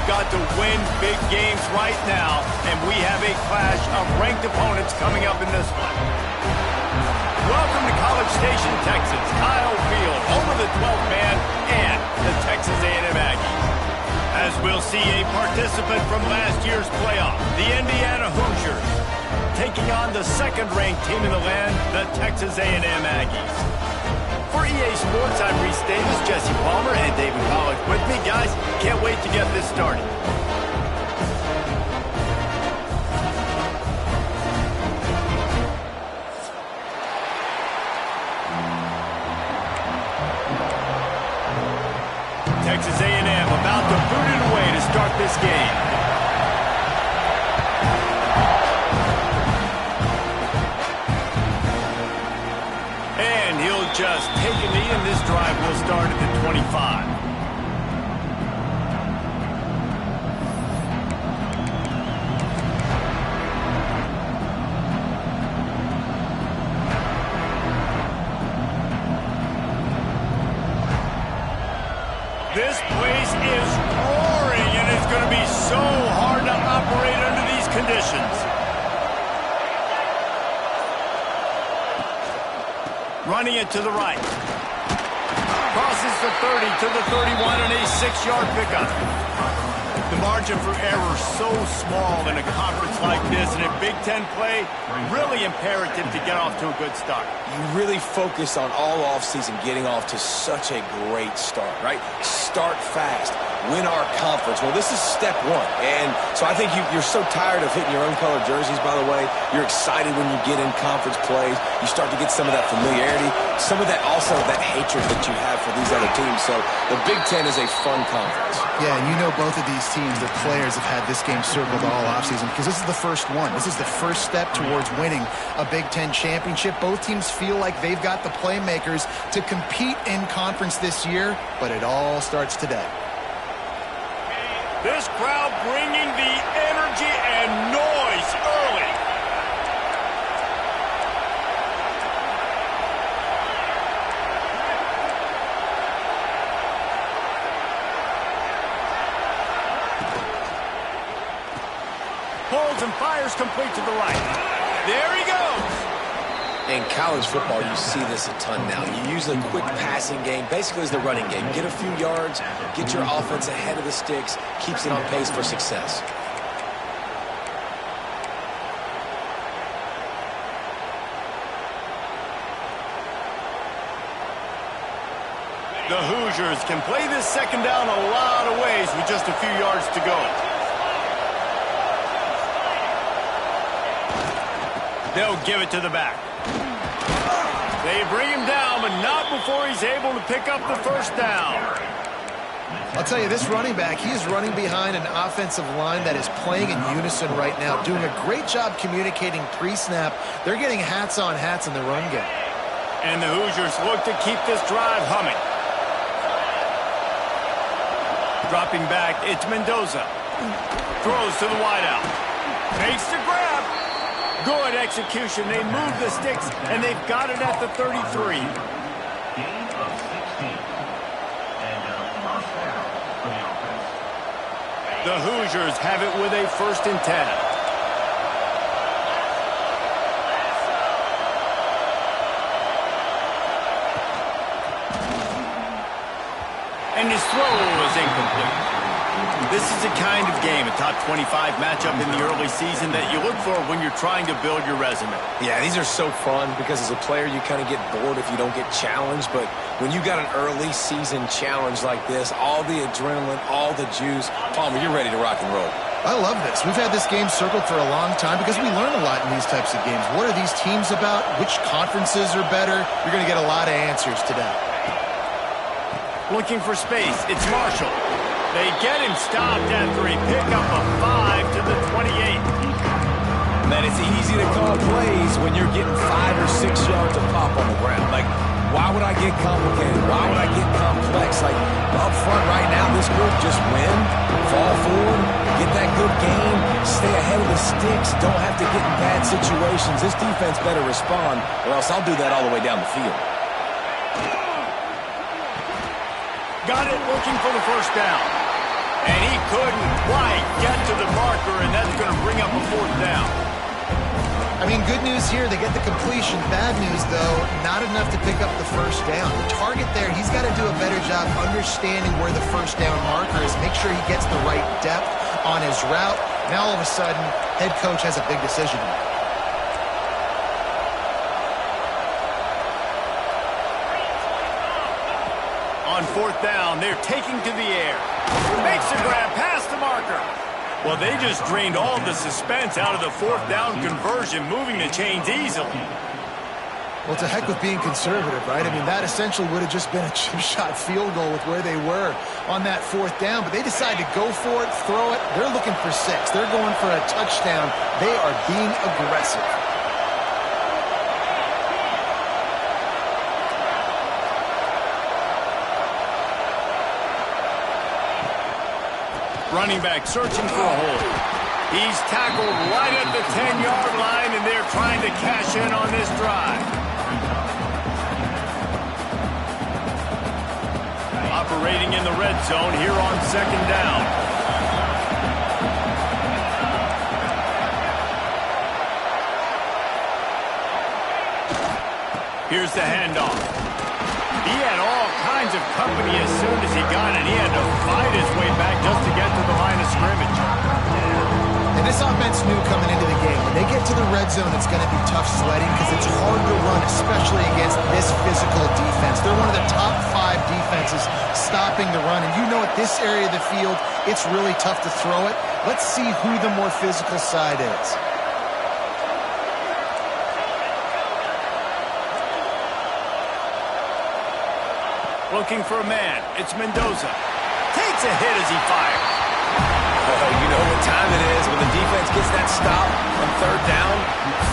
got to win big games right now, and we have a clash of ranked opponents coming up in this one. Welcome to College Station, Texas. Kyle Field, home of the 12th man and the Texas A&M Aggies. As we'll see a participant from last year's playoff, the Indiana Hoosiers, taking on the second-ranked team in the land, the Texas A&M Aggies. For EA Sports, I'm Reese Davis, Jesse Palmer, and David Pollack with me. Guys, can't wait to get this started. Texas A&M about to boot it away to start this game. And he'll just take a knee, and this drive will start at the 25. This place is roaring, and it's going to be so hard to operate under these conditions. Running it to the right. Crosses the 30 to the 31 and a 6-yard pickup. The margin for error so small in a conference like this, and in Big Ten play, really imperative to get off to a good start. You really focus on all offseason getting off to such a great start, right? Start fast. Win our conference. Well, this is step one. And so I think you're so tired of hitting your own color jerseys, by the way. You're excited when you get in conference plays. You start to get some of that familiarity, some of that also that hatred that you have for these other teams. So the Big Ten is a fun conference. Yeah, and you know both of these teams, their players have had this game circled all offseason because this is the first one. This is the first step towards winning a Big Ten championship. Both teams feel like they've got the playmakers to compete in conference this year, but it all starts today. This crowd bringing the energy and noise early. Pulls and fires complete to the right. There he goes. In college football, you see this a ton now. You use a quick passing game, basically as the running game. Get a few yards, get your offense ahead of the sticks, keeps it on pace for success. The Hoosiers can play this second down a lot of ways with just a few yards to go. They'll give it to the back. They bring him down, but not before he's able to pick up the first down. I'll tell you, this running back, he is running behind an offensive line that is playing in unison right now, doing a great job communicating pre-snap. They're getting hats on hats in the run game. And the Hoosiers look to keep this drive humming. Dropping back, it's Mendoza. Throws to the wideout. Makes the grab. Good execution. They move the sticks, and they've got it at the 33. The Hoosiers have it with a 1st and 10. And his throw is incomplete. This is the kind of game, a top 25 matchup in the early season that you look for when you're trying to build your resume. Yeah, these are so fun because as a player, you kind of get bored if you don't get challenged. But when you got an early season challenge like this, all the adrenaline, all the juice, Palmer, you're ready to rock and roll. I love this. We've had this game circled for a long time because we learn a lot in these types of games. What are these teams about? Which conferences are better? You're going to get a lot of answers today. Looking for space. It's Marshall. They get him stopped after a pickup of 5 to the 28. Man, it's easy to call plays when you're getting 5 or 6 yards of pop on the ground. Like, why would I get complicated? Why would I get complex? Like, up front right now, this group just win, fall forward, get that good game, stay ahead of the sticks, don't have to get in bad situations. This defense better respond, or else I'll do that all the way down the field. Got it, looking for the first down. And he couldn't Why get to the marker, and that's going to bring up a fourth down. I mean, good news here, they get the completion. Bad news, though, not enough to pick up the first down. The target there, he's got to do a better job understanding where the first down marker is, make sure he gets the right depth on his route. Now, all of a sudden, head coach has a big decision. On fourth down, they're taking to the air. Makes a grab past the marker. Well, they just drained all the suspense out of the fourth down conversion, moving the chains easily. Well, it's a heck with being conservative, right? I mean, that essentially would have just been a chip-shot field goal with where they were on that fourth down, but they decided to go for it, throw it. They're looking for 6. They're going for a touchdown. They are being aggressive. Running back searching for a hole. He's tackled right at the 10-yard line, and they're trying to cash in on this drive. Operating in the red zone here on second down. Here's the handoff. He had all kinds of company as soon as he got it. He had to fight his way back just to get to the line of scrimmage. And this offense knew coming into the game, when they get to the red zone, it's going to be tough sledding because it's hard to run, especially against this physical defense. They're one of the top 5 defenses stopping the run. And you know at this area of the field, it's really tough to throw it. Let's see who the more physical side is. Looking for a man. It's Mendoza. Takes a hit as he fires. You know what time it is when the defense gets that stop on third down.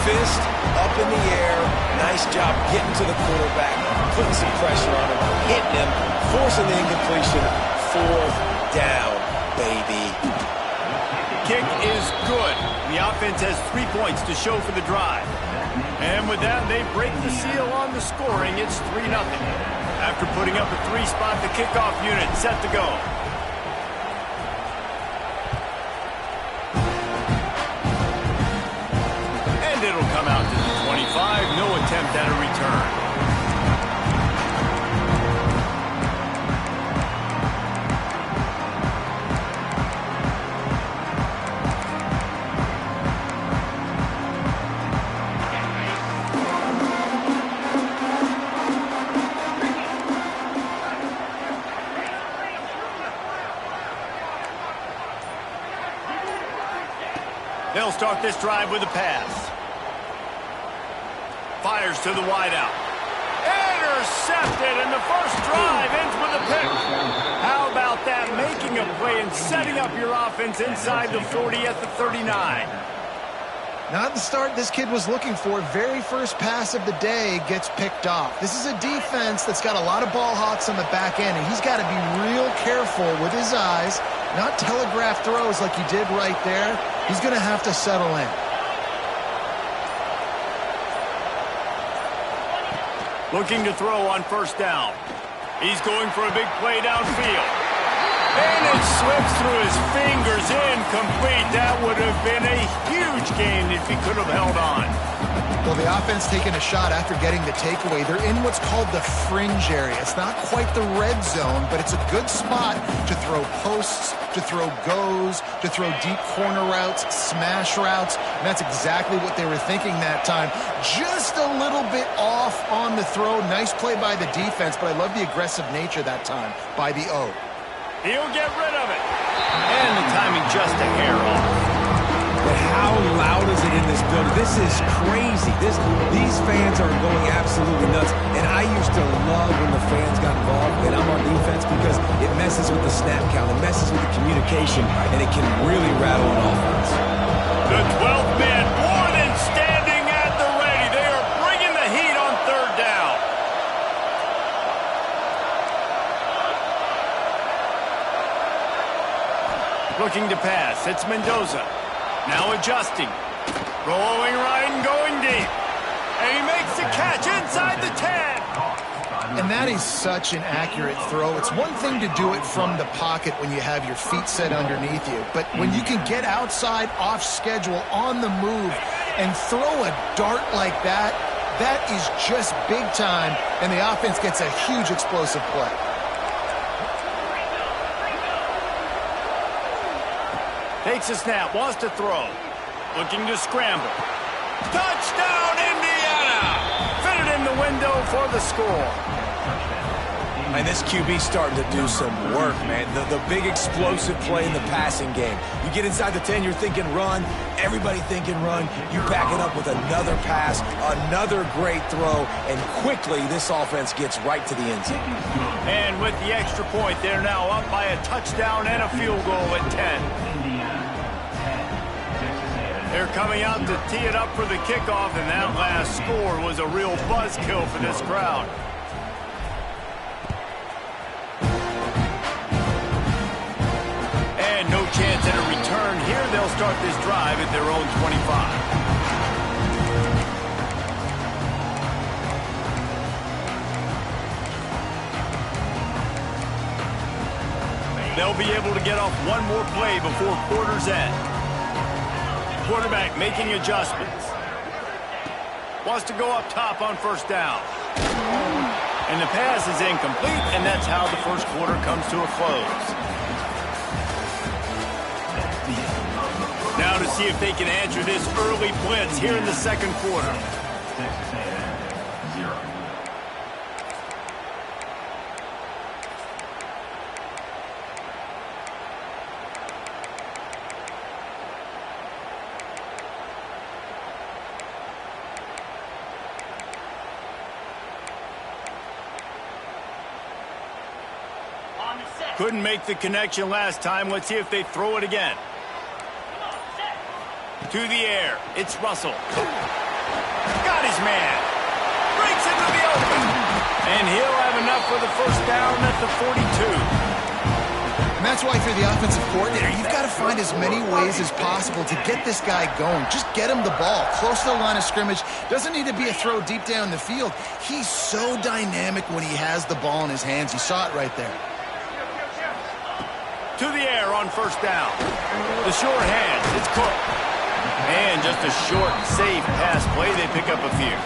Fist up in the air. Nice job getting to the quarterback, putting some pressure on him, hitting him, forcing the incompletion. Fourth down, baby. Kick is good. The offense has 3 points to show for the drive. And with that, they break the seal on the scoring. It's 3-0. After putting up a 3-spot, the kickoff unit set to go. And it'll come out to the 25. No attempt at a return. They'll start this drive with a pass. Fires to the wideout. Intercepted, and the first drive ends with a pick. How about that? Making a play and setting up your offense inside the 40 at the 39. Not the start this kid was looking for. Very first pass of the day gets picked off. This is a defense that's got a lot of ball hawks on the back end, and he's got to be real careful with his eyes, not telegraph throws like he did right there. He's going to have to settle in. Looking to throw on first down. He's going for a big play downfield. And it slips through his fingers, incomplete. That would have been a huge gain if he could have held on. Well, the offense taking a shot after getting the takeaway. They're in what's called the fringe area. It's not quite the red zone, but it's a good spot to throw posts, to throw goes, to throw deep corner routes, smash routes. And that's exactly what they were thinking that time. Just a little bit off on the throw. Nice play by the defense, but I love the aggressive nature that time by the O. He'll get rid of it. And the timing just a hair off. But how loud is it in this building? This is crazy. These fans are going absolutely nuts. And I used to love when the fans got involved, and I'm on defense, because it messes with the snap count, it messes with the communication, and it can really rattle an offense. The 12th man more than standing at the ready. They are bringing the heat on third down. Looking to pass. It's Mendoza. Now adjusting. Rolling right and going deep. And he makes the catch inside the 10. And that is such an accurate throw. It's one thing to do it from the pocket when you have your feet set underneath you, but when you can get outside, off schedule, on the move, and throw a dart like that, that is just big time, and the offense gets a huge explosive play. Takes a snap, wants to throw. Looking to scramble. Touchdown, Indiana! Fitted in the window for the score. And this QB starting to do some work, man. The big explosive play in the passing game. You get inside the 10, you're thinking run. Everybody thinking run. You back it up with another pass, another great throw, and quickly this offense gets right to the end zone. And with the extra point, they're now up by a touchdown and a field goal at 10. They're coming out to tee it up for the kickoff, and that last score was a real buzzkill for this crowd. And no chance at a return here. They'll start this drive at their own 25. They'll be able to get off one more play before quarter's end. Quarterback making adjustments. Wants to go up top on first down. And the pass is incomplete, and that's how the first quarter comes to a close. Now to see if they can answer this early blitz here in the second quarter. Couldn't make the connection last time. Let's see if they throw it again. To the air. It's Russell. Got his man. Breaks into the open. And he'll have enough for the first down at the 42. And that's why if you're the offensive coordinator, you've got to find as many ways as possible to get this guy going. Just get him the ball close to the line of scrimmage. Doesn't need to be a throw deep down the field. He's so dynamic when he has the ball in his hands. You saw it right there. To the air on first down. The short hands. It's Cook. And just a short, safe pass play. They pick up a few.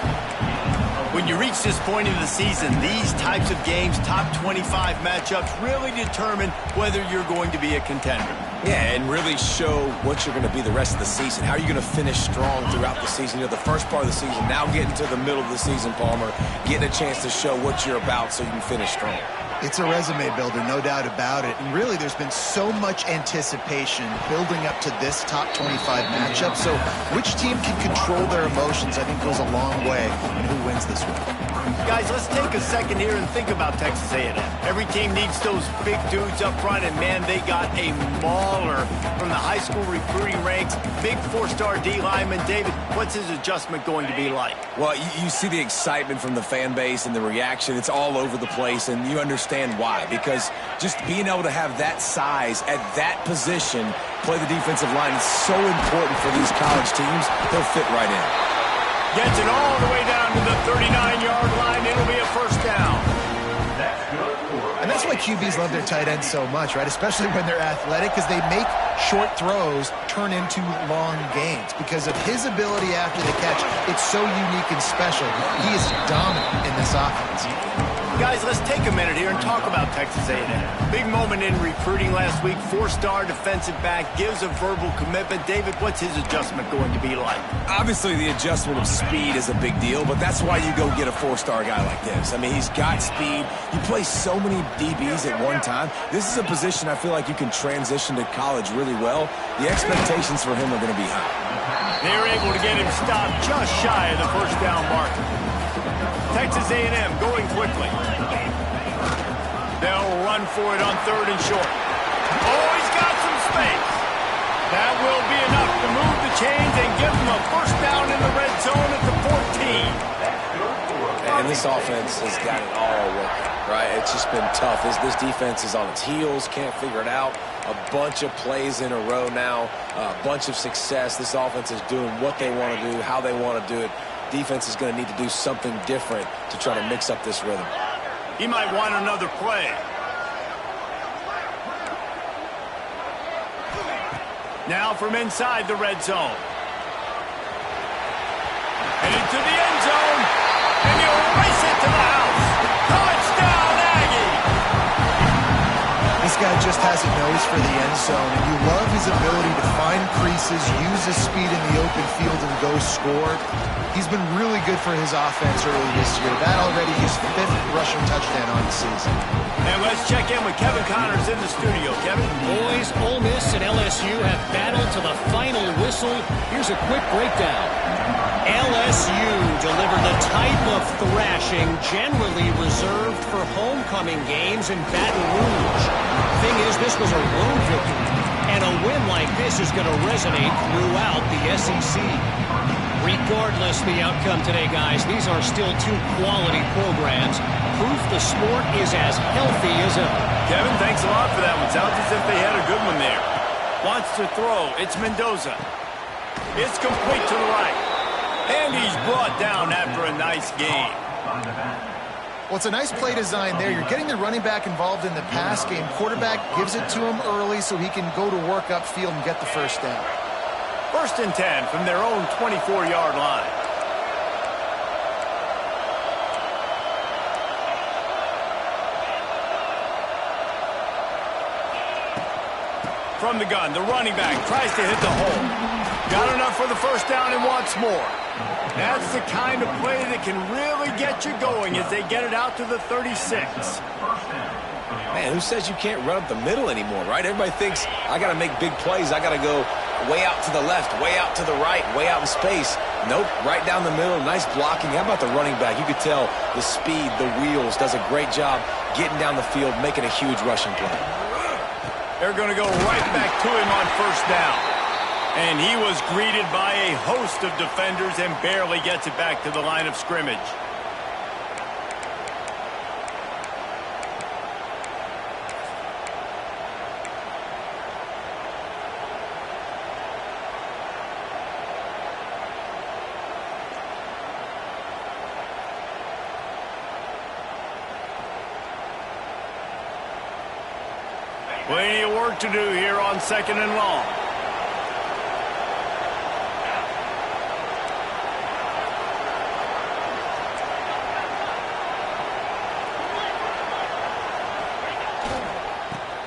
When you reach this point in the season, these types of games, top 25 matchups, really determine whether you're going to be a contender. Yeah, and really show what you're going to be the rest of the season. How are you going to finish strong throughout the season? You know, the first part of the season, now getting to the middle of the season, Palmer, getting a chance to show what you're about so you can finish strong. It's a resume builder, no doubt about it. And really, there's been so much anticipation building up to this top 25 matchup. So which team can control their emotions, I think, goes a long way in who wins this one. Guys, let's take a second here and think about Texas A&M. Every team needs those big dudes up front, and, man, they got a mauler from the high school recruiting ranks. Big four-star D lineman. David, what's his adjustment going to be like? Well, you see the excitement from the fan base and the reaction. It's all over the place, and you understand why. Because just being able to have that size at that position, play the defensive line, is so important for these college teams. They'll fit right in. Gets it all the way down to the 39-yard line. It'll be a first down. And that's why QBs love their tight ends so much, right? Especially when they're athletic, because they make short throws turn into long gains. Because of his ability after the catch, it's so unique and special. He is dominant in this offense. Guys, let's take a minute here and talk about Texas A&M. Big moment in recruiting last week. Four-star defensive back gives a verbal commitment. David, what's his adjustment going to be like? Obviously, the adjustment of speed is a big deal, but that's why you go get a four-star guy like this. I mean, he's got speed. You play so many DBs at one time. This is a position I feel like you can transition to college really well. The expectations for him are going to be high. They're able to get him stopped just shy of the first down marker. Texas A&M going quickly. They'll run for it on third and short. Oh, he's got some space. That will be enough to move the chains and give them a first down in the red zone at the 14. And this offense has got it all working, right? It's just been tough. This defense is on its heels, can't figure it out. A bunch of plays in a row now, a bunch of success. This offense is doing what they want to do, how they want to do it. Defense is going to need to do something different to try to mix up this rhythm. He might want another play. Now from inside the red zone. And into the end zone. And he'll race it to the house. Touchdown, Aggie! This guy just has a nose for the end zone, and you love his ability to find creases, use his speed in the open field, and go score. He's been really good for his offense early this year. That already his 5th rushing touchdown on the season. And let's check in with Kevin Connors in the studio. Kevin? Boys, Ole Miss and LSU have battled to the final whistle. Here's a quick breakdown. LSU delivered the type of thrashing generally reserved for homecoming games in Baton Rouge. Thing is, this was a road victory, and a win like this is going to resonate throughout the SEC. Regardless the outcome today, guys, these are still 2 quality programs. Proof the sport is as healthy as ever. Kevin, thanks a lot for that one. Sounds as if they had a good one there. Wants to throw. It's Mendoza. It's complete to the right. And he's brought down after a nice game. Well, it's a nice play design there. You're getting the running back involved in the pass game. Quarterback gives it to him early so he can go to work upfield and get the first down. 1st and 10 from their own 24-yard line. From the gun, the running back tries to hit the hole. Got enough for the first down and wants more. That's the kind of play that can really get you going as they get it out to the 36. Man, who says you can't run up the middle anymore, right? Everybody thinks, I got to make big plays. I got to go way out to the left, way out to the right, way out in space. Nope, right down the middle, nice blocking. How about the running back? You could tell the speed, the wheels, does a great job getting down the field, making a huge rushing play. They're going to go right back to him on first down. And he was greeted by a host of defenders and barely gets it back to the line of scrimmage. Plenty of work to do here on 2nd and long.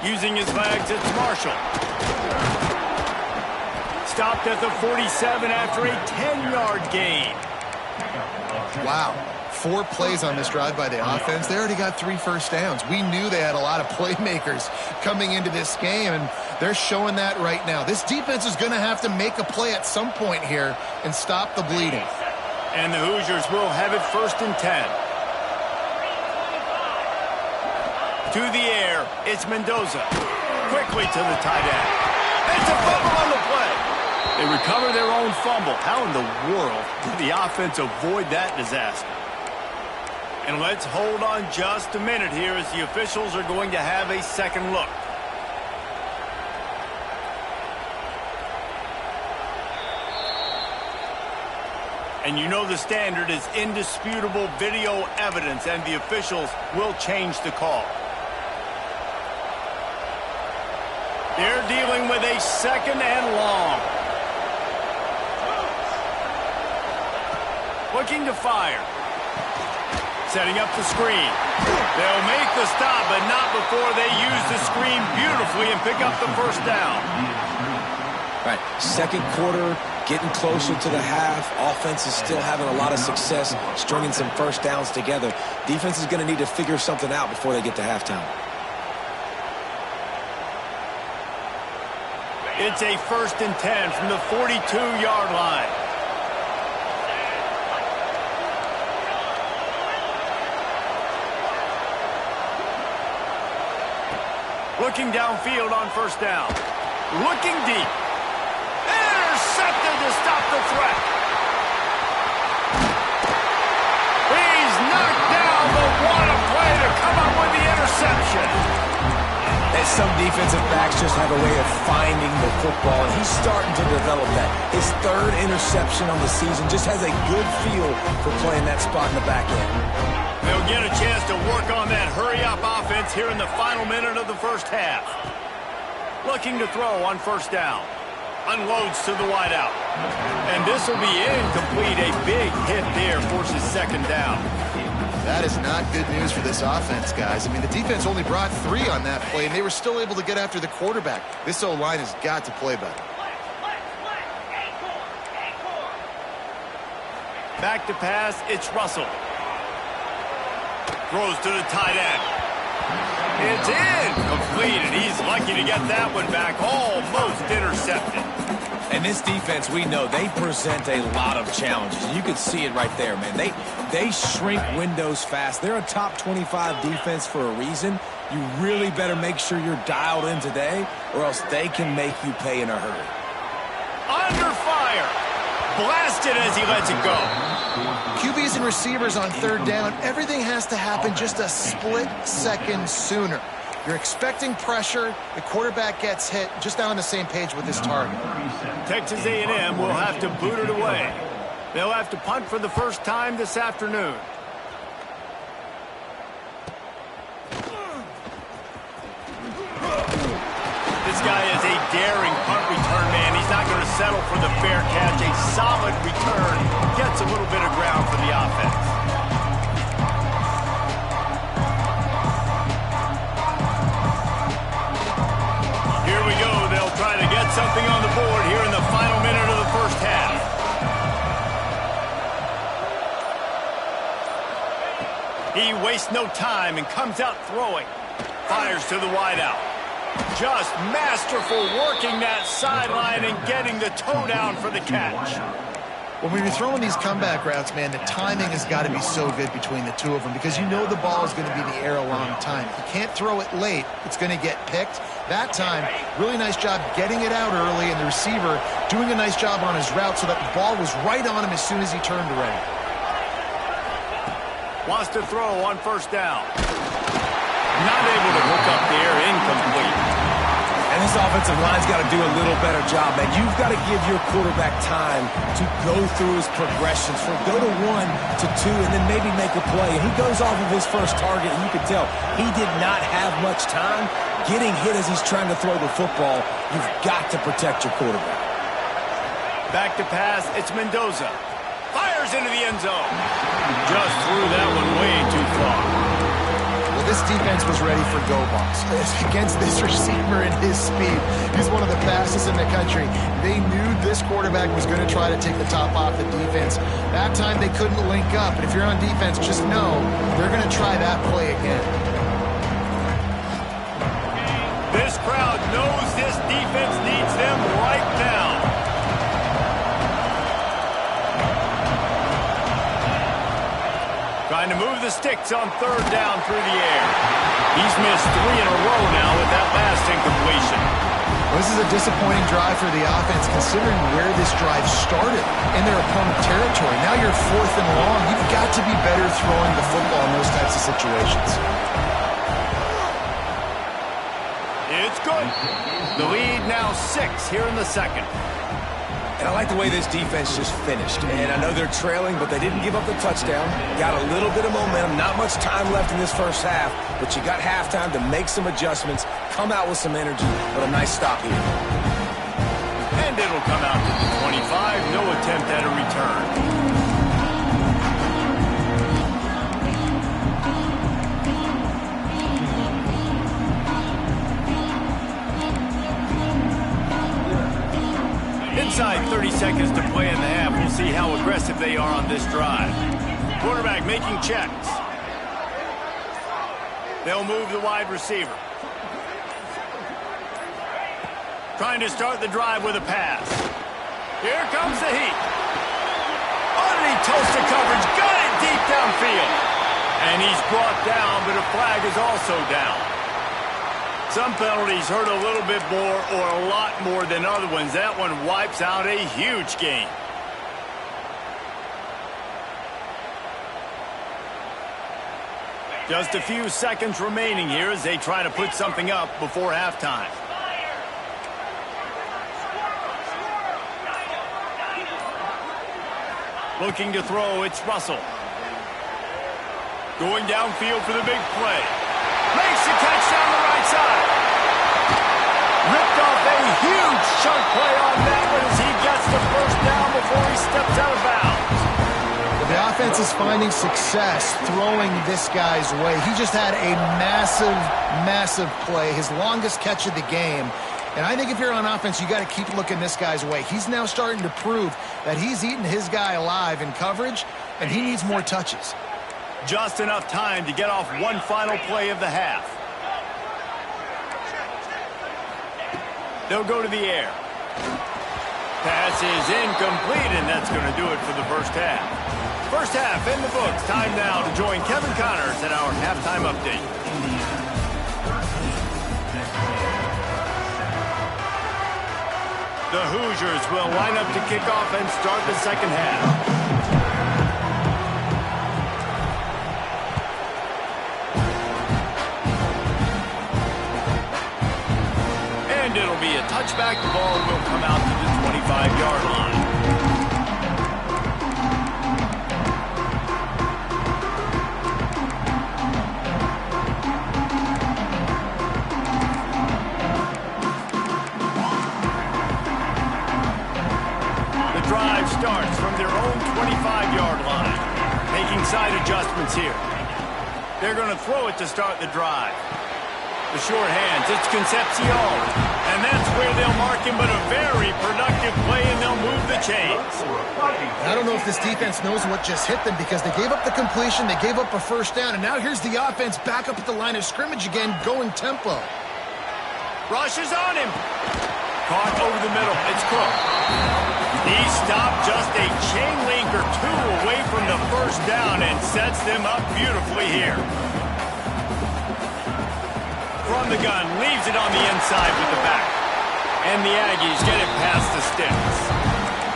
Using his legs, it's Marshall. Stopped at the 47 after a 10-yard gain. Wow. 4 plays on this drive by the offense. They already got 3 first downs. We knew they had a lot of playmakers coming into this game, and they're showing that right now. This defense is going to have to make a play at some point here and stop the bleeding. And the Hoosiers will have it 1st and 10. To the air, it's Mendoza. Quickly to the tight end. It's a fumble on the play. They recover their own fumble. How in the world did the offense avoid that disaster? And let's hold on just a minute here as the officials are going to have a second look. And you know the standard is indisputable video evidence, and the officials will change the call. They're dealing with a 2nd and long. Looking to fire. Setting up the screen. They'll make the stop, but not before they use the screen beautifully and pick up the first down. Right, 2nd quarter, getting closer to the half. Offense is still having a lot of success stringing some first downs together. Defense is going to need to figure something out before they get to halftime. It's a 1st and 10 from the 42-yard line. Looking downfield on first down. Looking deep. Intercepted to stop the threat. He's knocked down, but what a play to come up with the interception. And some defensive backs just have a way of finding the football, and he's starting to develop that. His 3rd interception on the season, just has a good feel for playing that spot in the back end. They'll get a chance to work on that hurry-up offense here in the final minute of the first half. Looking to throw on first down. Unloads to the wideout. And this will be incomplete. A big hit there forces second down. That is not good news for this offense, guys. I mean, the defense only brought 3 on that play, and they were still able to get after the quarterback. This O-line has got to play better. Back to pass, it's Russell. Throws to the tight end. It's incomplete, and he's lucky to get that one back. Almost intercepted. And this defense, we know, they present a lot of challenges. You can see it right there, man. They shrink windows fast. They're a top 25 defense for a reason. You really better make sure you're dialed in today, or else they can make you pay in a hurry. Under fire. Blasted as he lets it go. QBs and receivers on third down, everything has to happen just a split second sooner. You're expecting pressure, the quarterback gets hit, just not on the same page with his target. Texas A&M will have to boot it away. They'll have to punt for the first time this afternoon. This guy is a daring punt return man. He's not going to settle for the fair catch. A solid return gets a little bit of ground for the offense. Here we go. They'll try to get something on the board here in the final minute of the first half. He wastes no time and comes out throwing. Fires to the wideout. Just masterful working that sideline and getting the toe down for the catch. When you're throwing these comeback routes, man, the timing has got to be so good between the two of them because you know the ball is going to be in the air a long time. If you can't throw it late, it's going to get picked. That time, really nice job getting it out early, and the receiver doing a nice job on his route so that the ball was right on him as soon as he turned around. Wants to throw on first down. Not able to hook up there, incomplete. And this offensive line's got to do a little better job, man. You've got to give your quarterback time to go through his progressions, from go to 1 to 2, and then maybe make a play. And he goes off of his first target, and you can tell he did not have much time getting hit as he's trying to throw the football. You've got to protect your quarterback. Back to pass, it's Mendoza. Fires into the end zone. Just threw that one way too far. Well, this defense was ready for go balls. Against this receiver and his speed, he's one of the fastest in the country. They knew this quarterback was going to try to take the top off the defense. That time they couldn't link up, and if you're on defense, just know they're going to try that play again. This crowd knows this defense needs them right now. Trying to move the sticks on third down through the air. He's missed 3 in a row now with that last incompletion. Well, this is a disappointing drive for the offense considering where this drive started in their opponent territory. Now you're 4th and long. You've got to be better throwing the football in those types of situations. It's good. The lead now 6 here in the second. And I like the way this defense just finished. And I know they're trailing, but they didn't give up the touchdown. Got a little bit of momentum. Not much time left in this first half, but you got halftime to make some adjustments, come out with some energy, but a nice stop here. And it'll come out to the 25. No attempt at a return. Inside 30 seconds to play in the half. We'll see how aggressive they are on this drive. Quarterback making checks. They'll move the wide receiver. Trying to start the drive with a pass. Here comes the heat. Underneath toasted coverage. Got it deep downfield. And he's brought down, but a flag is also down. Some penalties hurt a little bit more or a lot more than other ones. That one wipes out a huge game. Just a few seconds remaining here as they try to put something up before halftime. Looking to throw, it's Russell. Going downfield for the big play. Makes the catch down the right side. Ripped off a huge chunk play on that one as he gets the first down before he steps out of bounds. The offense is finding success throwing this guy's way. He just had a massive, massive play, his longest catch of the game. And I think if you're on offense, you got to keep looking this guy's way. He's now starting to prove that he's eating his guy alive in coverage, and he needs more touches. Just enough time to get off one final play of the half. They'll go to the air. Pass is incomplete, and that's going to do it for the first half. First half in the books. Time now to join Kevin Connors at our halftime update. The Hoosiers will line up to kick off and start the second half. And it'll be a touchback. The ball will come out to the 25-yard line. Starts from their own 25-yard line. Making side adjustments here. They're going to throw it to start the drive. The short hands, it's Concepcion. And that's where they'll mark him, but a very productive play, and they'll move the chains. I don't know if this defense knows what just hit them because they gave up the completion, they gave up a first down, and now here's the offense back up at the line of scrimmage again, going tempo. Rush is on him. Caught over the middle. It's Cook. He stopped just a chain link or two away from the first down and sets them up beautifully here. From the gun, leaves it on the inside with the back. And the Aggies get it past the sticks.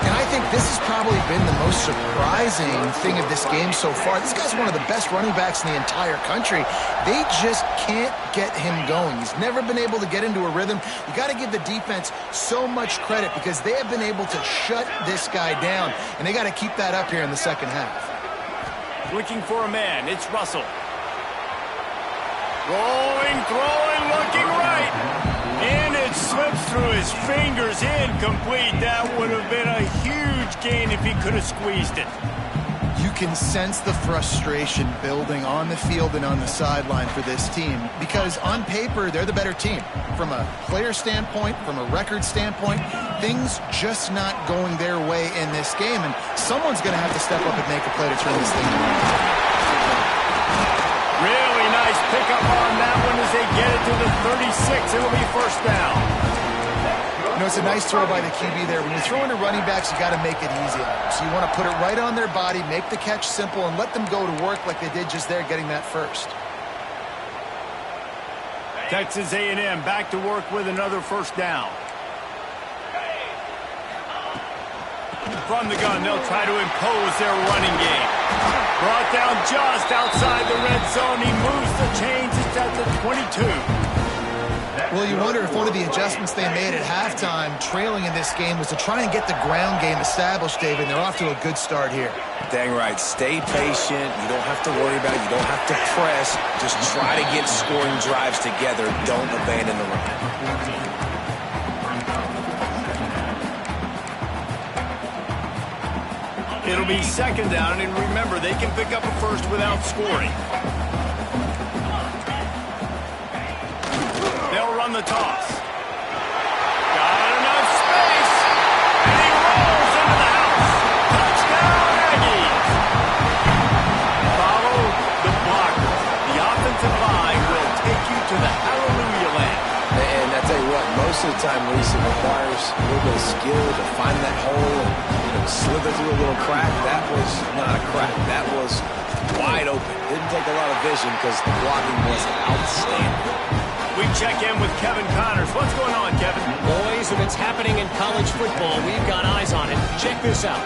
And I think this has probably been the most surprising thing of this game so far. This guy's one of the best running backs in the entire country. They just can't get him going. He's never been able to get into a rhythm. You got to give the defense so much credit because they have been able to shut this guy down, and they got to keep that up here in the second half. Looking for a man. It's Russell. Rolling, throwing, looking right. And it slips through his fingers, incomplete. That would have been a huge gain if he could have squeezed it. You can sense the frustration building on the field and on the sideline for this team because on paper, they're the better team. From a player standpoint, from a record standpoint, things just not going their way in this game, and someone's going to have to step up and make a play to turn this thing around. Really nice pickup on that one as they get it to the 36. It'll be first down. You know, it's a nice throw by the QB there. When you're throwing to running backs, you got to make it easy on them. So you want to put it right on their body, make the catch simple, and let them go to work like they did just there, getting that first. Texas A&M back to work with another first down. From the gun, they'll try to impose their running game. Brought down just outside the red zone. He moves the chains. It's at the 22. Well, you wonder if one of the adjustments they made at halftime, trailing in this game, was to try and get the ground game established, David. They're off to a good start here. Dang right. Stay patient. You don't have to worry about it. You don't have to press. Just try to get scoring drives together. Don't abandon the run. It'll be second down, and remember, they can pick up a first without scoring. They'll run the toss. Got enough space, and he rolls into the house. Touchdown, Aggies. Follow the blocker. The offensive line will take you to the hallelujah land. And I tell you what, most of the time, Reese, it requires a little bit of skill to find that hole and slither through a little crack. That was not a crack. That was wide open. Didn't take a lot of vision because the blocking was outstanding. We check in with Kevin Connors. What's going on, Kevin? Boys, if it's happening in college football, we've got eyes on it. Check this out.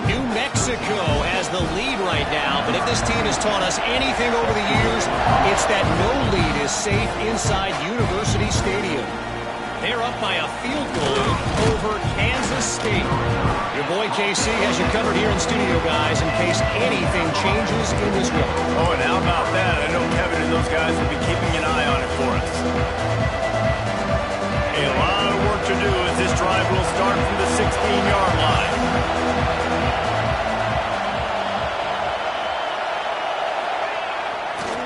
New Mexico has the lead right now, but if this team has taught us anything over the years, it's that no lead is safe inside University Stadium. They're up by a field goal over Kansas State. Your boy KC has you covered here in studio, guys, in case anything changes in this one. Oh, and how about that? I know Kevin and those guys will be keeping an eye on it for us. A lot of work to do as this drive will start from the 16-yard line.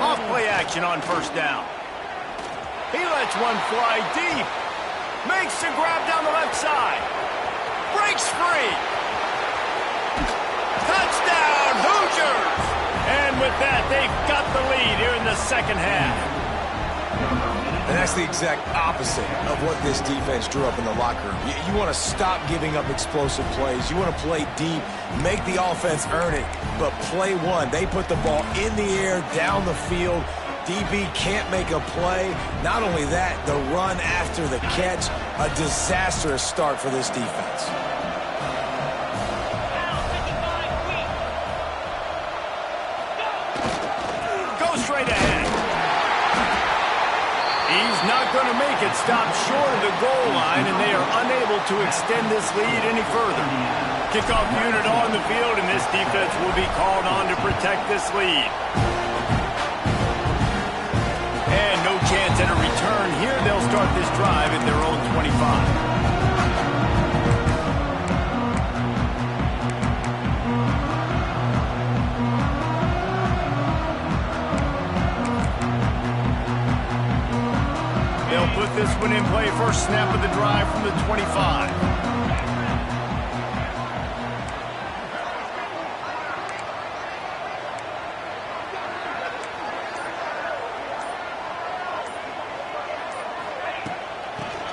Off-play action on first down. He lets one fly deep. Makes the grab down the left side. Breaks free. Touchdown, Hoosiers! And with that, they've got the lead here in the second half. And that's the exact opposite of what this defense drew up in the locker room. You want to stop giving up explosive plays. You want to play deep, make the offense earn it. But play one, they put the ball in the air, down the field. DB can't make a play. Not only that, the run after the catch, a disastrous start for this defense. Go straight ahead. He's not going to make it. Stop short of the goal line, and they are unable to extend this lead any further. Kickoff unit on the field, and this defense will be called on to protect this lead. And no chance at a return here. They'll start this drive at their own 25. They'll put this one in play. First snap of the drive from the 25.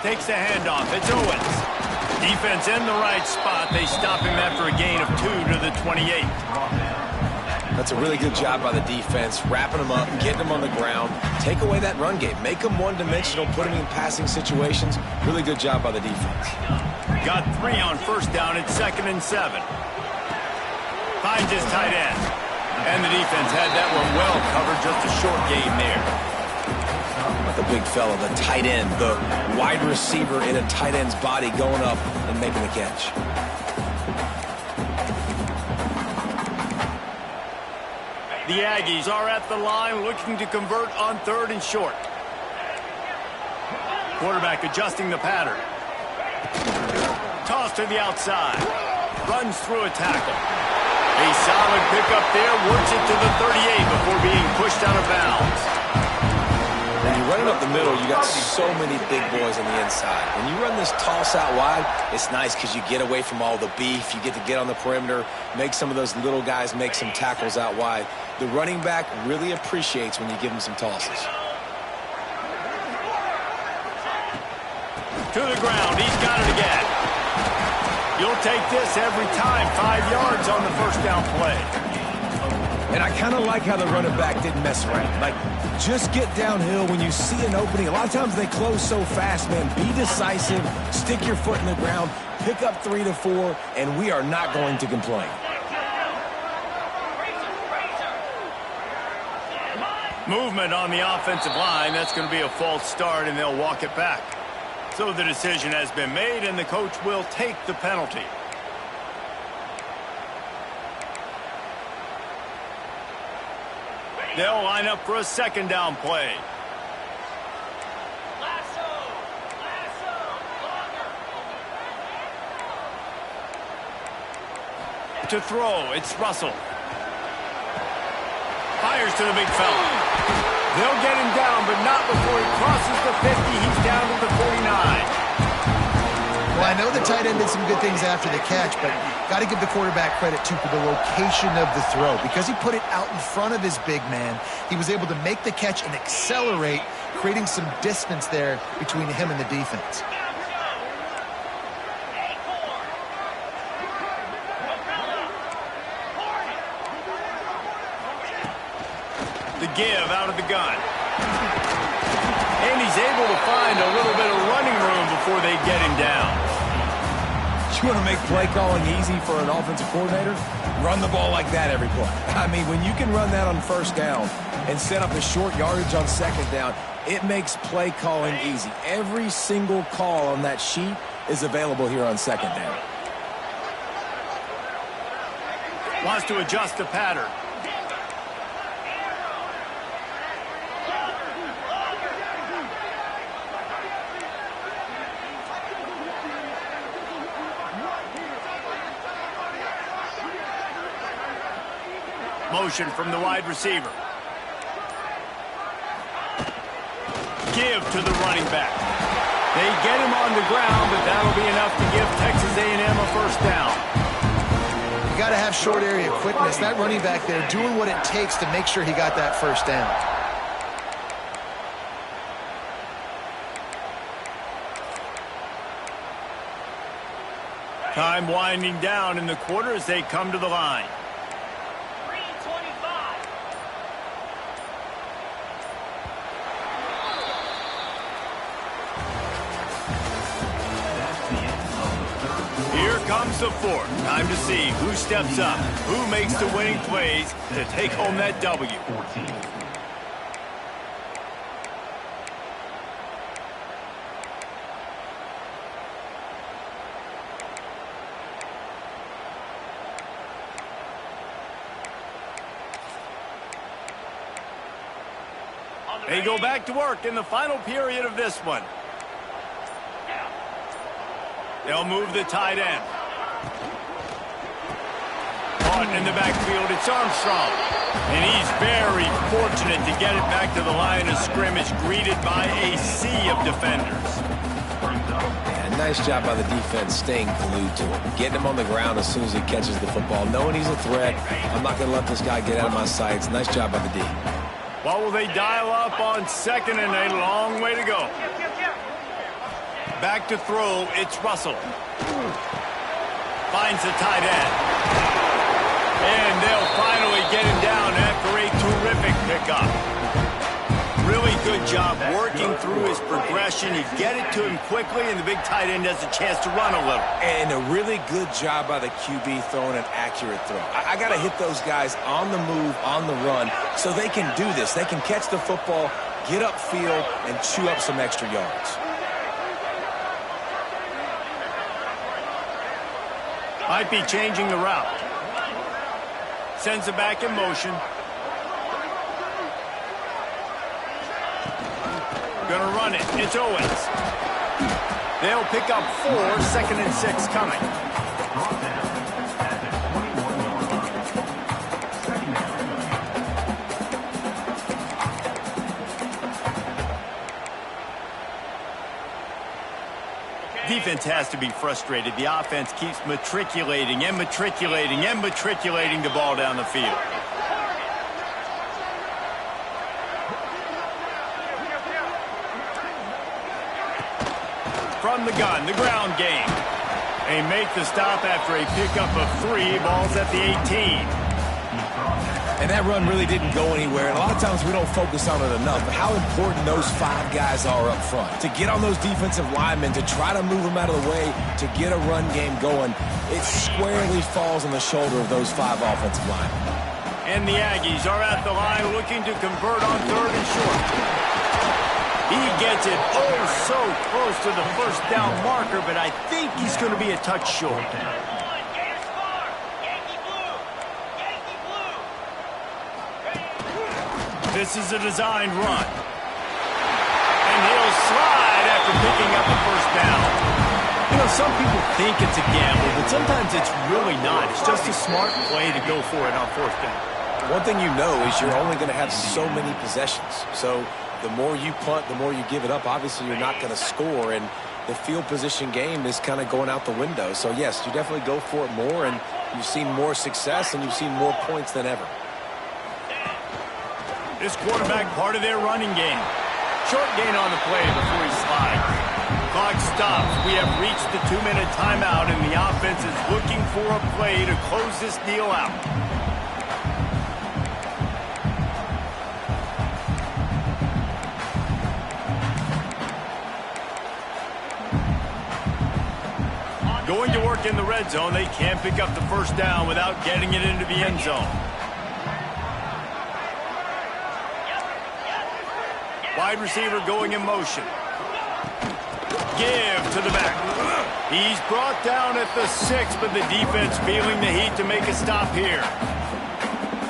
Takes the handoff. It's Owens. Defense in the right spot. They stop him after a gain of 2 to the 28. That's a really good job by the defense, wrapping them up, getting them on the ground. Take away that run game. Make them one-dimensional, put them in passing situations. Really good job by the defense. Got 3 on first down. It's 2nd and 7. Finds his tight end. And the defense had that one well covered. Just a short gain there. The big fella, the tight end, the wide receiver in a tight end's body going up and making the catch. The Aggies are at the line looking to convert on 3rd and short. Quarterback adjusting the pattern. Toss to the outside. Runs through a tackle. A solid pickup there. Works it to the 38 before being pushed out of bounds. When you're running up the middle, you got so many big boys on the inside. When you run this toss out wide, it's nice because you get away from all the beef. You get to get on the perimeter, make some of those little guys make some tackles out wide. The running back really appreciates when you give him some tosses. To the ground. He's got it again. You'll take this every time. 5 yards on the first down play. And I kind of like how the running back didn't mess around. Like, just get downhill when you see an opening. A lot of times they close so fast, man. Be decisive, stick your foot in the ground, pick up 3 to 4, and we are not going to complain. Movement on the offensive line. That's going to be a false start, and they'll walk it back. So the decision has been made, and the coach will take the penalty. They'll line up for a 2nd down play. To throw, it's Russell. Fires to the big fella. They'll get him down, but not before he crosses the 50. He's down to the 49. Well, I know the tight end did some good things after the catch, but got to give the quarterback credit, too, for the location of the throw. Because he put it out in front of his big man, he was able to make the catch and accelerate, creating some distance there between him and the defense. The give out of the gun. And he's able to find a little bit of running room before they get him down. You want to make play calling easy for an offensive coordinator? Run the ball like that every play. I mean, when you can run that on first down and set up a short yardage on 2nd down, it makes play calling easy. Every single call on that sheet is available here on 2nd down. Wants to adjust the pattern. Motion from the wide receiver. Give to the running back. They get him on the ground, but that'll be enough to give Texas A&M a first down. You got to have short area quickness. That running back there doing what it takes to make sure he got that first down. Time winding down in the quarter as they come to the line. Here comes the fourth. Time to see who steps up, who makes the winning plays to take home that W. They go back to work in the final period of this one. They'll move the tight end. Caught in the backfield, it's Armstrong. And he's very fortunate to get it back to the line of scrimmage, greeted by a sea of defenders. Yeah, nice job by the defense staying glued to him. Getting him on the ground as soon as he catches the football. Knowing he's a threat, I'm not going to let this guy get out of my sights. Nice job by the D. Well, will they dial up on second and a long way to go? Back to throw, it's Russell. Finds the tight end. And they'll finally get him down after a terrific pickup. Really good job working through his progression. You get it to him quickly, and the big tight end has a chance to run a little. And a really good job by the QB throwing an accurate throw. I got to hit those guys on the move, on the run, so they can do this. They can catch the football, get upfield, and chew up some extra yards. Might be changing the route. Sends it back in motion. Gonna run it. It's Owens. They'll pick up 4, second and 6 coming. Defense has to be frustrated. The offense keeps matriculating and matriculating and matriculating the ball down the field. From the gun, the ground game. They make the stop after a pickup of 3. Ball's at the 18. And that run really didn't go anywhere. And a lot of times we don't focus on it enough, but how important those 5 guys are up front. To get on those defensive linemen, to try to move them out of the way, to get a run game going, it squarely falls on the shoulder of those 5 offensive linemen. And the Aggies are at the line looking to convert on 3rd and short. He gets it so close to the first down marker, but I think he's going to be a touch short. This is a designed run. And he'll slide after picking up the first down. You know, some people think it's a gamble, but sometimes it's really not. It's just a smart play to go for it on 4th down. One thing you know is you're only going to have so many possessions. So the more you punt, the more you give it up. Obviously, you're not going to score, and the field position game is kind of going out the window. So, yes, you definitely go for it more, and you've seen more success, and you've seen more points than ever. This quarterback part of their running game. Short gain on the play before he slides. Clock stops. We have reached the 2-minute timeout, and the offense is looking for a play to close this deal out. Going to work in the red zone. They can't pick up the first down without getting it into the end zone. Wide receiver going in motion. Give to the back. He's brought down at the 6, but the defense feeling the heat to make a stop here.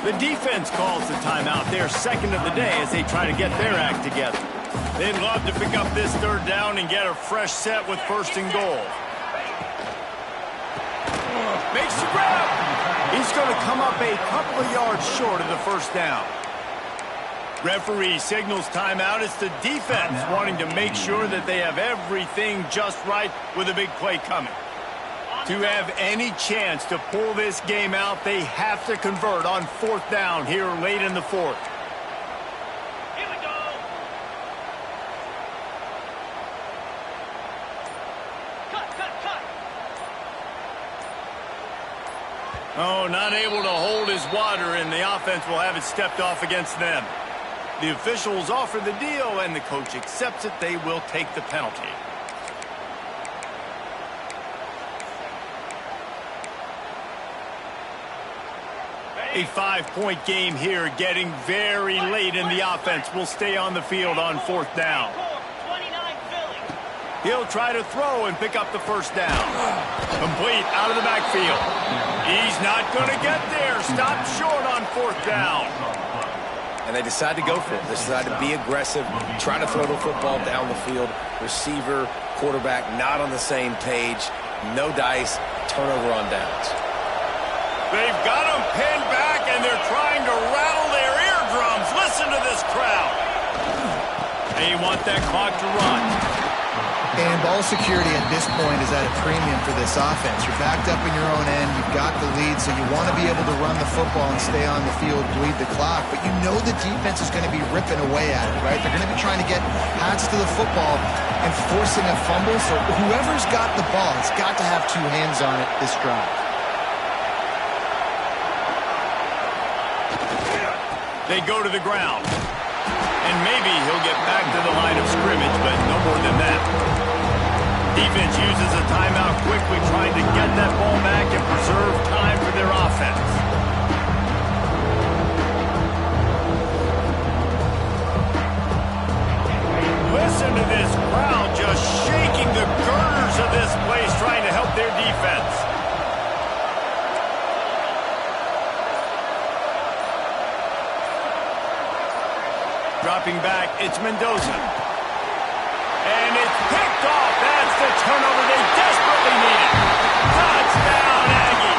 The defense calls the timeout. They're second of the day as they try to get their act together. They'd love to pick up this third down and get a fresh set with 1st and goal. Makes the grab. He's going to come up a couple of yards short of the 1st down. Referee signals timeout. It's the defense wanting to make sure that they have everything just right with a big play coming. To have any chance to pull this game out, they have to convert on 4th down here late in the 4th. Here we go. Cut. Oh, not able to hold his water, and the offense will have it stepped off against them. The officials offer the deal, and the coach accepts it. They will take the penalty. A 5-point game here, getting very late in the offense. Will stay on the field on 4th down. He'll try to throw and pick up the 1st down. Complete out of the backfield. He's not going to get there. Stopped short on 4th down. And they decide to go for it. They decide to be aggressive, try to throw the football down the field. Receiver, quarterback, not on the same page. No dice, turnover on downs. They've got him pinned back, and they're trying to rattle their eardrums. Listen to this crowd. They want that clock to run. And ball security at this point is at a premium for this offense. You're backed up in your own end. You've got the lead, so you want to be able to run the football and stay on the field, bleed the clock. But you know the defense is going to be ripping away at it, right? They're going to be trying to get hats to the football and forcing a fumble. So whoever's got the ball has got to have 2 hands on it this drive. They go to the ground. And maybe he'll get back to the line of scrimmage, but no more than that. Defense uses a timeout quickly, trying to get that ball back and preserve time for their offense. Listen to this crowd just shaking the girders of this place, trying to help their defense. Dropping back, it's Mendoza. And it's picked off. That's the turnover they desperately needed. Touchdown, Aggie.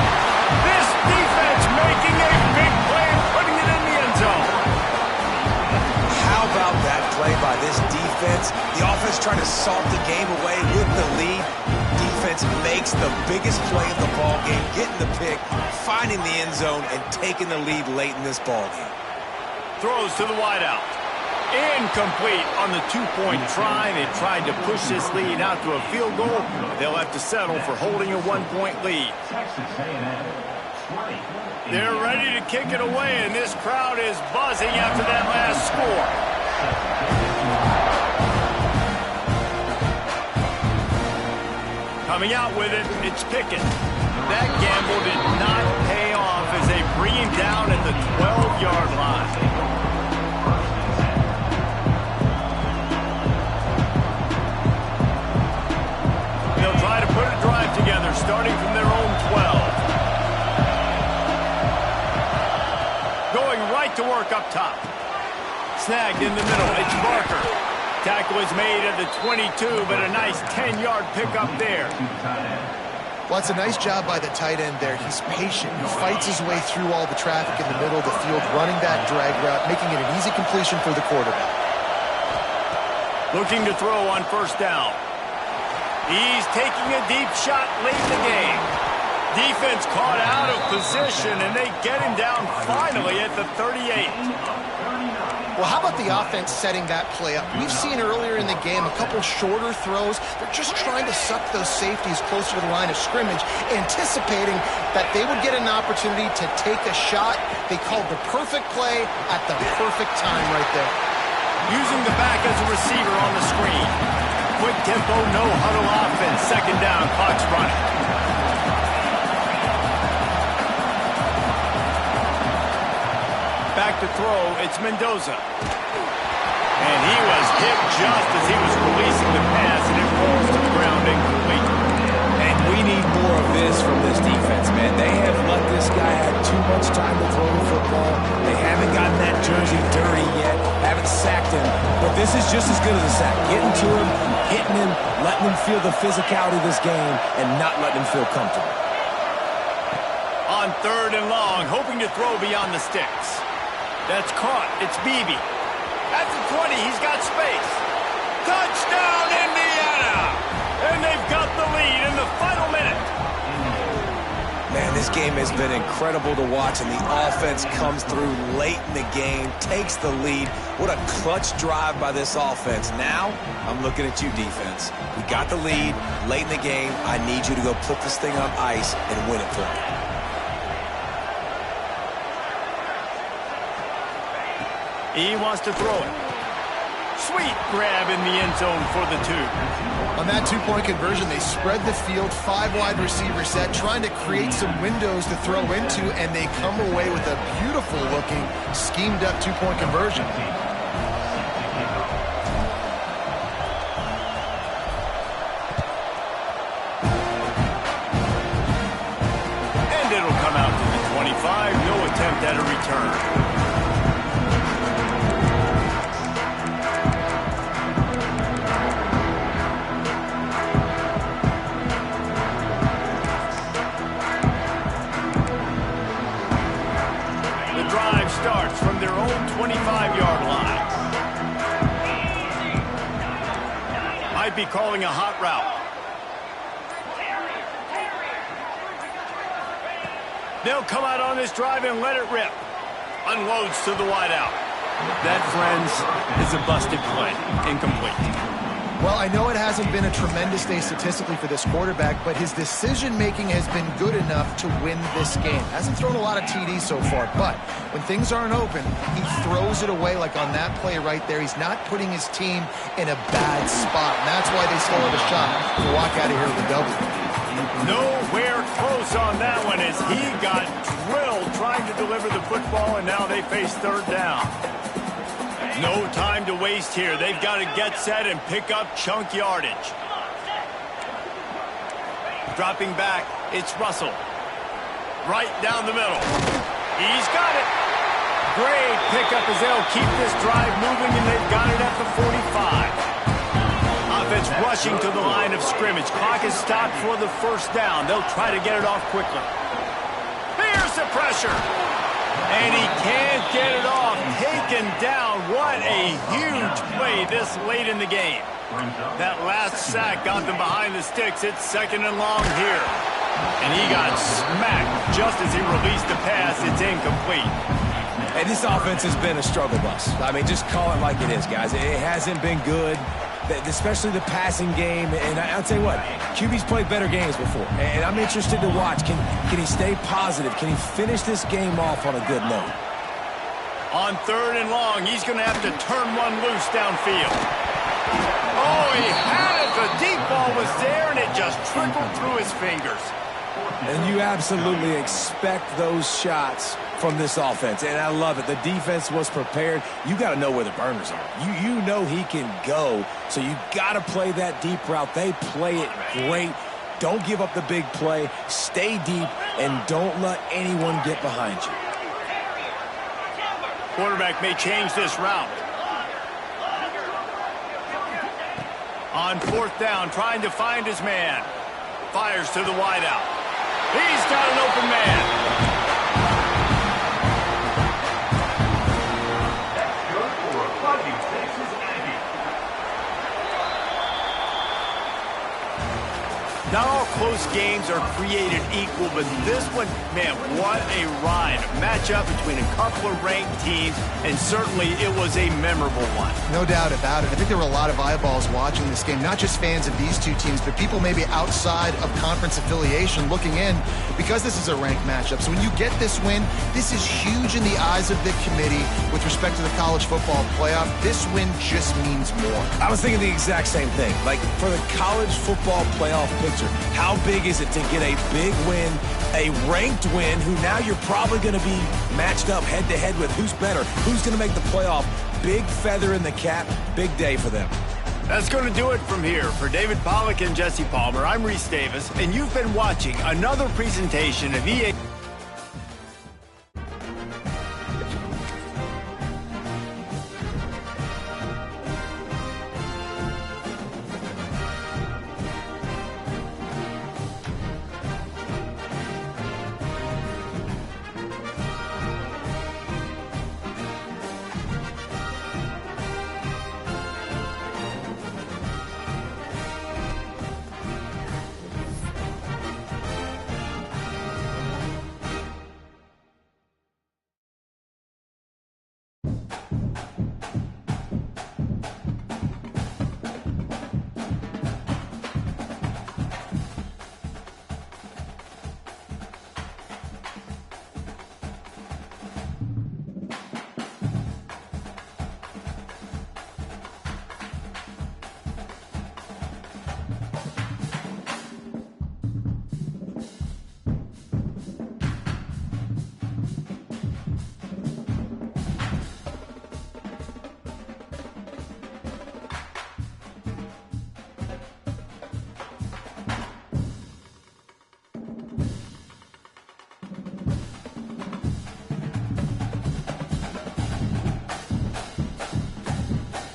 This defense making a big play and putting it in the end zone. How about that play by this defense? The offense trying to salt the game away with the lead. Defense makes the biggest play of the ball game, getting the pick, finding the end zone, and taking the lead late in this ball game. Throws to the wideout. Incomplete on the 2-point try. They tried to push this lead out to a field goal. They'll have to settle for holding a 1-point lead. They're ready to kick it away, and this crowd is buzzing after that last score. Coming out with it, it's Pickett. That gamble did not pay off as they bring him down at the 12-yard line. Together, starting from their own 12. Going right to work up top. Snagged in the middle, it's Barker. Tackle is made at the 22, but a nice 10-yard pickup there. Well, it's a nice job by the tight end there. He's patient. He fights his way through all the traffic in the middle of the field, running that drag route, making it an easy completion for the quarterback. Looking to throw on 1st down. He's taking a deep shot late in the game. Defense caught out of position, and they get him down finally at the 38. Well, how about the offense setting that play up? We've seen earlier in the game a couple shorter throws. They're just trying to suck those safeties closer to the line of scrimmage, anticipating that they would get an opportunity to take a shot. They called the perfect play at the perfect time right there. Using the back as a receiver on the screen. Quick tempo, no huddle offense. 2nd down, clock's running. Back to throw, it's Mendoza. And he was hit just as he was releasing the pass, and it falls to the ground incomplete. just as good as a sack. Getting to him, hitting him, letting him feel the physicality of this game, and not letting him feel comfortable. On 3rd and long, hoping to throw beyond the sticks. That's caught. It's Beebe. At the 20, he's got space. Touchdown, Indiana! And they've got the lead in the final minute. Man, this game has been incredible to watch, and the offense comes through late in the game, takes the lead. What a clutch drive by this offense. Now, I'm looking at you, defense. We got the lead late in the game. I need you to go put this thing on ice and win it for me. He wants to throw it. Sweet grab in the end zone for the 2. On that two-point conversion, they spread the field, 5 wide receiver set, trying to create some windows to throw into, and they come away with a beautiful-looking, schemed-up two-point conversion. And it'll come out to the 25. No attempt at a return. Starts from their own 25-yard line. Might be calling a hot route. They'll come out on this drive and let it rip. Unloads to the wideout. That, friends, is a busted play. Incomplete. Well, I know it hasn't been a tremendous day statistically for this quarterback, but his decision-making has been good enough to win this game. Hasn't thrown a lot of TDs so far, but when things aren't open, he throws it away like on that play right there. He's not putting his team in a bad spot, and that's why they still have a shot to walk out of here with a W. Nowhere close on that one as he got drilled trying to deliver the football, and now they face 3rd down. No time to waste here. They've got to get set and pick up chunk yardage. Dropping back, it's Russell. Right down the middle. He's got it. Great pickup as they'll keep this drive moving, and they've got it at the 45. Offense rushing to the line of scrimmage. Clock is stopped for the 1st down. They'll try to get it off quickly. Here's the pressure. And he can't get it off. Taken down. What a huge play this late in the game. That last sack got them behind the sticks. It's 2nd and long here. And he got smacked just as he released the pass. It's incomplete. And this offense has been a struggle bus. I mean, just call it like it is, guys. It hasn't been good, especially the passing game. And I'll tell you what, QB's played better games before. And I'm interested to watch. Can he stay positive? Can he finish this game off on a good note? On 3rd and long, he's going to have to turn one loose downfield. Oh, he had it. The deep ball was there, and it just trickled through his fingers. And you absolutely expect those shots from this offense, and I love it. The defense was prepared. You got to know where the burners are. You know he can go, so you got to play that deep route. They play it great. Don't give up the big play. Stay deep, and don't let anyone get behind you. Quarterback may change this route. On 4th down, trying to find his man. Fires to the wideout. He's got an open man. Not all close games are created equal, but this one, man, what a ride. A matchup between a couple of ranked teams, and certainly it was a memorable one. No doubt about it. I think there were a lot of eyeballs watching this game, not just fans of these two teams, but people maybe outside of conference affiliation looking in because this is a ranked matchup. So when you get this win, this is huge in the eyes of the committee with respect to the college football playoff. This win just means more. I was thinking the exact same thing. Like, for the college football playoff picture, how big is it to get a big win, a ranked win, who now you're probably going to be matched up head-to-head with who's better, who's going to make the playoff. Big feather in the cap, big day for them. That's going to do it from here. For David Pollack and Jesse Palmer, I'm Reese Davis, and you've been watching another presentation of EA.